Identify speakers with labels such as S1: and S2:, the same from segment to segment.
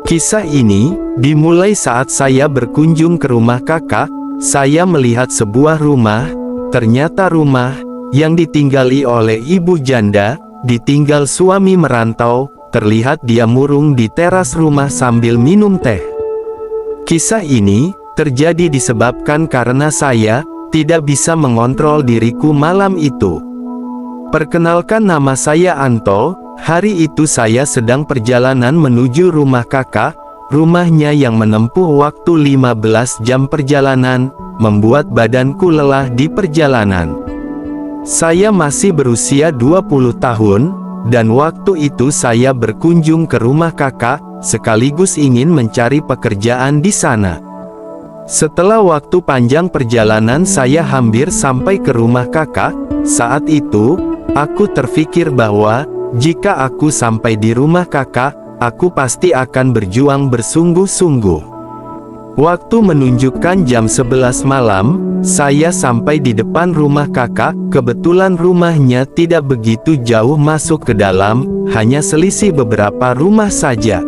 S1: Kisah ini dimulai saat saya berkunjung ke rumah kakak. Saya melihat sebuah rumah. Ternyata rumah yang ditinggali oleh ibu janda, ditinggal suami merantau. Terlihat dia murung di teras rumah sambil minum teh. Kisah ini terjadi disebabkan karena saya tidak bisa mengontrol diriku malam itu. Perkenalkan, nama saya Anto. Hari itu saya sedang perjalanan menuju rumah kakak. Rumahnya yang menempuh waktu 15 jam perjalanan, membuat badanku lelah di perjalanan. Saya masih berusia 20 tahun, dan waktu itu saya berkunjung ke rumah kakak, sekaligus ingin mencari pekerjaan di sana. Setelah waktu panjang perjalanan saya hampir sampai ke rumah kakak. Saat itu, aku terfikir bahwa jika aku sampai di rumah kakak, aku pasti akan berjuang bersungguh-sungguh. Waktu menunjukkan jam 11 malam, saya sampai di depan rumah kakak. Kebetulan rumahnya tidak begitu jauh masuk ke dalam, hanya selisih beberapa rumah saja.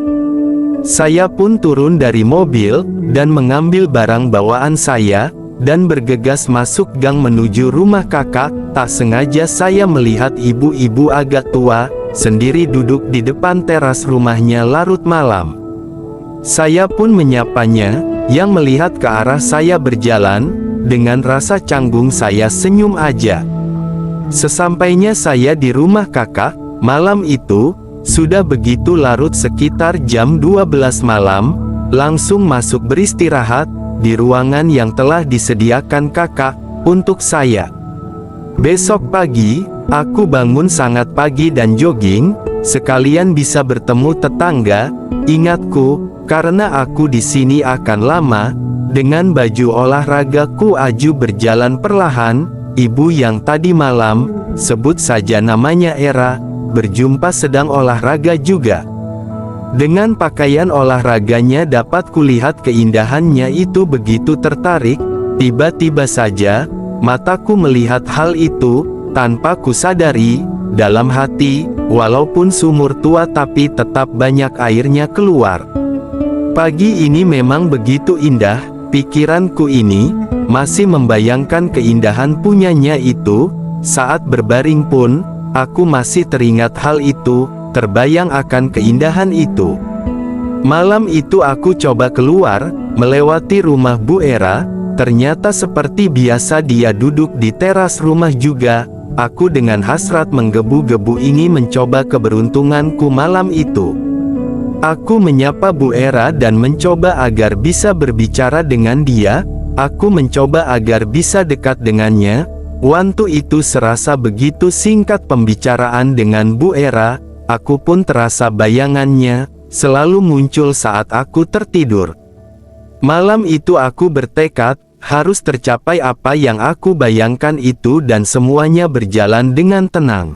S1: Saya pun turun dari mobil, dan mengambil barang bawaan saya, dan bergegas masuk gang menuju rumah kakak. Tak sengaja saya melihat ibu-ibu agak tua, sendiri duduk di depan teras rumahnya larut malam. Saya pun menyapanya. Yang melihat ke arah saya berjalan, dengan rasa canggung saya senyum aja. Sesampainya saya di rumah kakak, malam itu sudah begitu larut, sekitar jam 12 malam, langsung masuk beristirahat di ruangan yang telah disediakan kakak untuk saya. Besok pagi, aku bangun sangat pagi dan jogging, sekalian bisa bertemu tetangga. Ingatku, karena aku di sini akan lama, dengan baju olahragaku aju berjalan perlahan. Ibu yang tadi malam, sebut saja namanya Era, berjumpa sedang olahraga juga. Dengan pakaian olahraganya dapat kulihat keindahannya itu begitu tertarik. Tiba-tiba saja, mataku melihat hal itu. Tanpa kusadari, dalam hati, walaupun sumur tua tapi tetap banyak airnya keluar. Pagi ini memang begitu indah, pikiranku ini masih membayangkan keindahan punyanya itu. Saat berbaring pun, aku masih teringat hal itu, terbayang akan keindahan itu. Malam itu aku coba keluar, melewati rumah Bu Era. Ternyata seperti biasa dia duduk di teras rumah juga. Aku dengan hasrat menggebu-gebu ingin mencoba keberuntunganku malam itu. Aku menyapa Bu Era dan mencoba agar bisa berbicara dengan dia. Aku mencoba agar bisa dekat dengannya. Waktu itu serasa begitu singkat pembicaraan dengan Bu Era. Aku pun terasa bayangannya selalu muncul saat aku tertidur. Malam itu aku bertekad harus tercapai apa yang aku bayangkan itu, dan semuanya berjalan dengan tenang.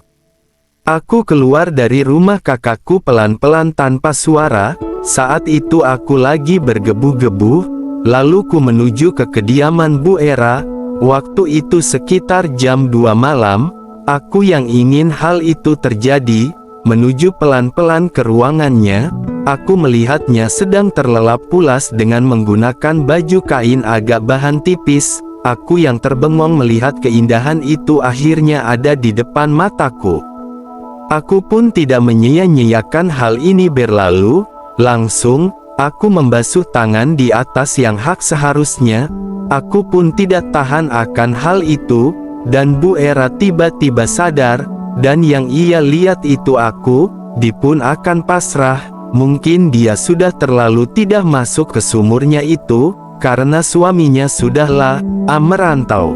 S1: Aku keluar dari rumah kakakku pelan-pelan tanpa suara. Saat itu aku lagi bergebu-gebu, lalu ku menuju ke kediaman Bu Era. Waktu itu sekitar jam 2 malam. Aku yang ingin hal itu terjadi, menuju pelan-pelan ke ruangannya. Aku melihatnya sedang terlelap pulas dengan menggunakan baju kain agak bahan tipis. Aku yang terbengong melihat keindahan itu akhirnya ada di depan mataku. Aku pun tidak menyia-nyiakan hal ini berlalu. Langsung, aku membasuh tangan di atas yang hak seharusnya. Aku pun tidak tahan akan hal itu, dan Bu Era tiba-tiba sadar, dan yang ia lihat itu aku. Dia pun akan pasrah. Mungkin dia sudah terlalu tidak masuk ke sumurnya itu, karena suaminya sudahlah merantau.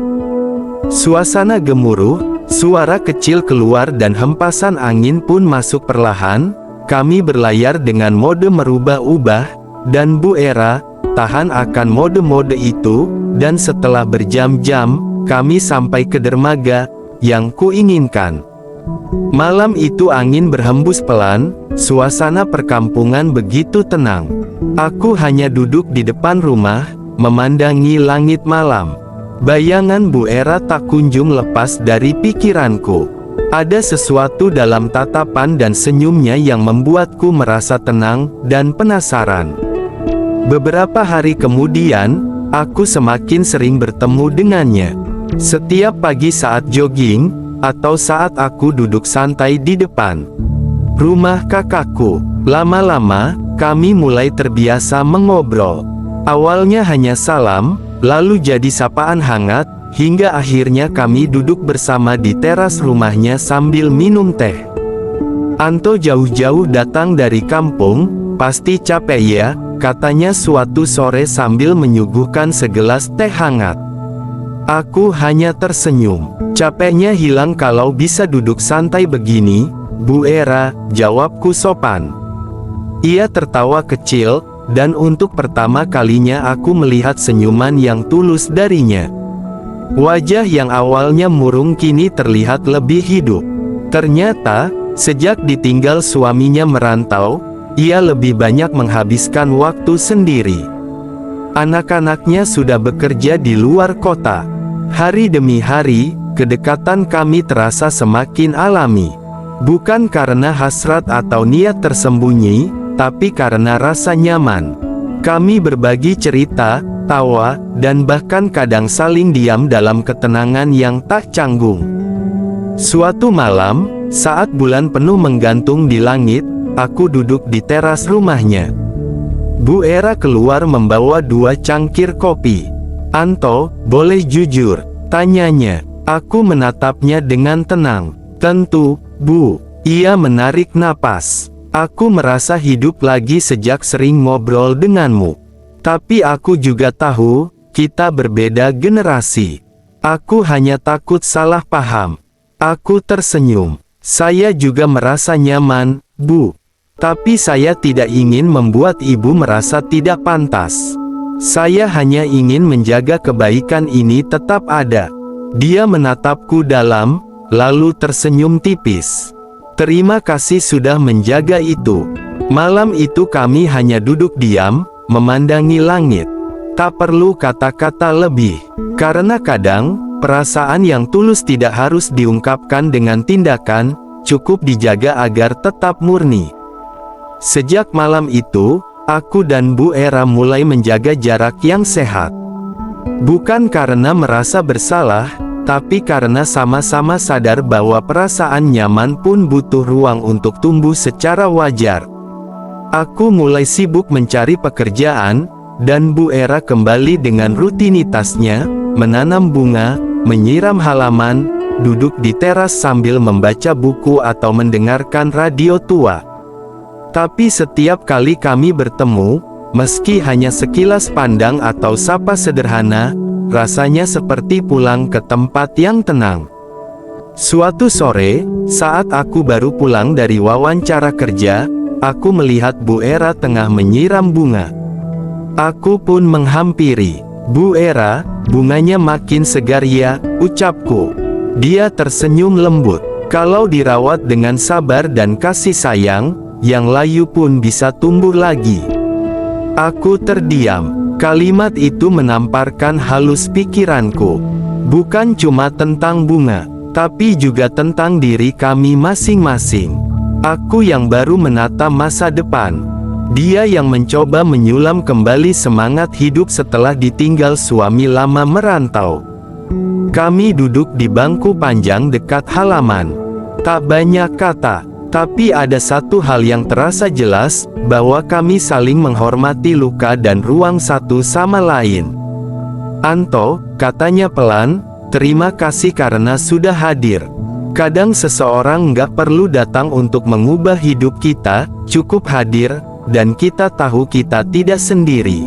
S1: Suasana gemuruh, suara kecil keluar dan hempasan angin pun masuk perlahan. Kami berlayar dengan mode merubah-ubah, dan Bu Era tahan akan mode-mode itu, dan setelah berjam-jam, kami sampai ke dermaga yang kuinginkan. Malam itu angin berhembus pelan, suasana perkampungan begitu tenang. Aku hanya duduk di depan rumah, memandangi langit malam. Bayangan Bu Era tak kunjung lepas dari pikiranku. Ada sesuatu dalam tatapan dan senyumnya yang membuatku merasa tenang dan penasaran. Beberapa hari kemudian, aku semakin sering bertemu dengannya. Setiap pagi saat jogging, atau saat aku duduk santai di depan rumah kakakku. Lama-lama, kami mulai terbiasa mengobrol. Awalnya hanya salam, lalu jadi sapaan hangat, hingga akhirnya kami duduk bersama di teras rumahnya sambil minum teh. "Anto jauh-jauh datang dari kampung, pasti capek ya," katanya suatu sore sambil menyuguhkan segelas teh hangat. Aku hanya tersenyum. "Capeknya hilang kalau bisa duduk santai begini, Bu Era," jawabku sopan. Ia tertawa kecil, dan untuk pertama kalinya aku melihat senyuman yang tulus darinya. Wajah yang awalnya murung kini terlihat lebih hidup. Ternyata, sejak ditinggal suaminya merantau, ia lebih banyak menghabiskan waktu sendiri. Anak-anaknya sudah bekerja di luar kota. Hari demi hari, kedekatan kami terasa semakin alami. Bukan karena hasrat atau niat tersembunyi, tapi karena rasa nyaman. Kami berbagi cerita, tawa, dan bahkan kadang saling diam dalam ketenangan yang tak canggung. Suatu malam, saat bulan penuh menggantung di langit, aku duduk di teras rumahnya. Bu Era keluar membawa 2 cangkir kopi. "Anto, boleh jujur?" tanyanya. Aku menatapnya dengan tenang. "Tentu, Bu." Ia menarik napas. "Aku merasa hidup lagi sejak sering ngobrol denganmu. Tapi aku juga tahu, kita berbeda generasi. Aku hanya takut salah paham." Aku tersenyum. "Saya juga merasa nyaman, Bu. Tapi saya tidak ingin membuat Ibu merasa tidak pantas. Saya hanya ingin menjaga kebaikan ini tetap ada." Dia menatapku dalam, lalu tersenyum tipis. "Terima kasih sudah menjaga itu." Malam itu kami hanya duduk diam, memandangi langit. Tak perlu kata-kata lebih. Karena kadang, perasaan yang tulus tidak harus diungkapkan dengan tindakan, cukup dijaga agar tetap murni. Sejak malam itu, aku dan Bu Era mulai menjaga jarak yang sehat. Bukan karena merasa bersalah, tapi karena sama-sama sadar bahwa perasaan nyaman pun butuh ruang untuk tumbuh secara wajar. Aku mulai sibuk mencari pekerjaan, dan Bu Era kembali dengan rutinitasnya, menanam bunga, menyiram halaman, duduk di teras sambil membaca buku atau mendengarkan radio tua. Tapi setiap kali kami bertemu, meski hanya sekilas pandang atau sapa sederhana, rasanya seperti pulang ke tempat yang tenang. Suatu sore, saat aku baru pulang dari wawancara kerja, aku melihat Bu Era tengah menyiram bunga. Aku pun menghampiri. "Bu Era, bunganya makin segar ya," ucapku. Dia tersenyum lembut. "Kalau dirawat dengan sabar dan kasih sayang, yang layu pun bisa tumbuh lagi." Aku terdiam. Kalimat itu menamparkan halus pikiranku. Bukan cuma tentang bunga, tapi juga tentang diri kami masing-masing. Aku yang baru menata masa depan. Dia yang mencoba menyulam kembali semangat hidup setelah ditinggal suami lama merantau. Kami duduk di bangku panjang dekat halaman. Tak banyak kata, tapi ada satu hal yang terasa jelas, bahwa kami saling menghormati luka dan ruang satu sama lain. "Anto," katanya pelan, "terima kasih karena sudah hadir. Kadang seseorang nggak perlu datang untuk mengubah hidup kita, cukup hadir, dan kita tahu kita tidak sendiri."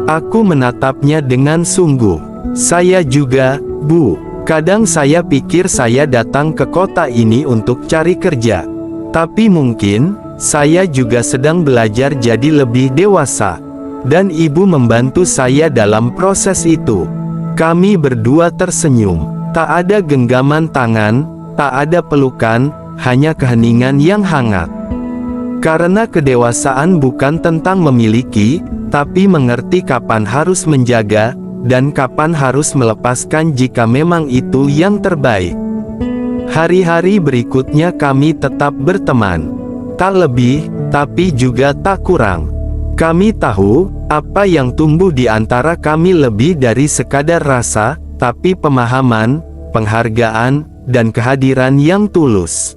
S1: Aku menatapnya dengan sungguh. "Saya juga, Bu. Kadang saya pikir saya datang ke kota ini untuk cari kerja. Tapi mungkin, saya juga sedang belajar jadi lebih dewasa. Dan Ibu membantu saya dalam proses itu." Kami berdua tersenyum. Tak ada genggaman tangan, tak ada pelukan, hanya keheningan yang hangat. Karena kedewasaan bukan tentang memiliki, tapi mengerti kapan harus menjaga, dan kapan harus melepaskan jika memang itu yang terbaik. Hari-hari berikutnya kami tetap berteman. Tak lebih, tapi juga tak kurang. Kami tahu, apa yang tumbuh di antara kami lebih dari sekadar rasa, tapi pemahaman, penghargaan, dan kehadiran yang tulus.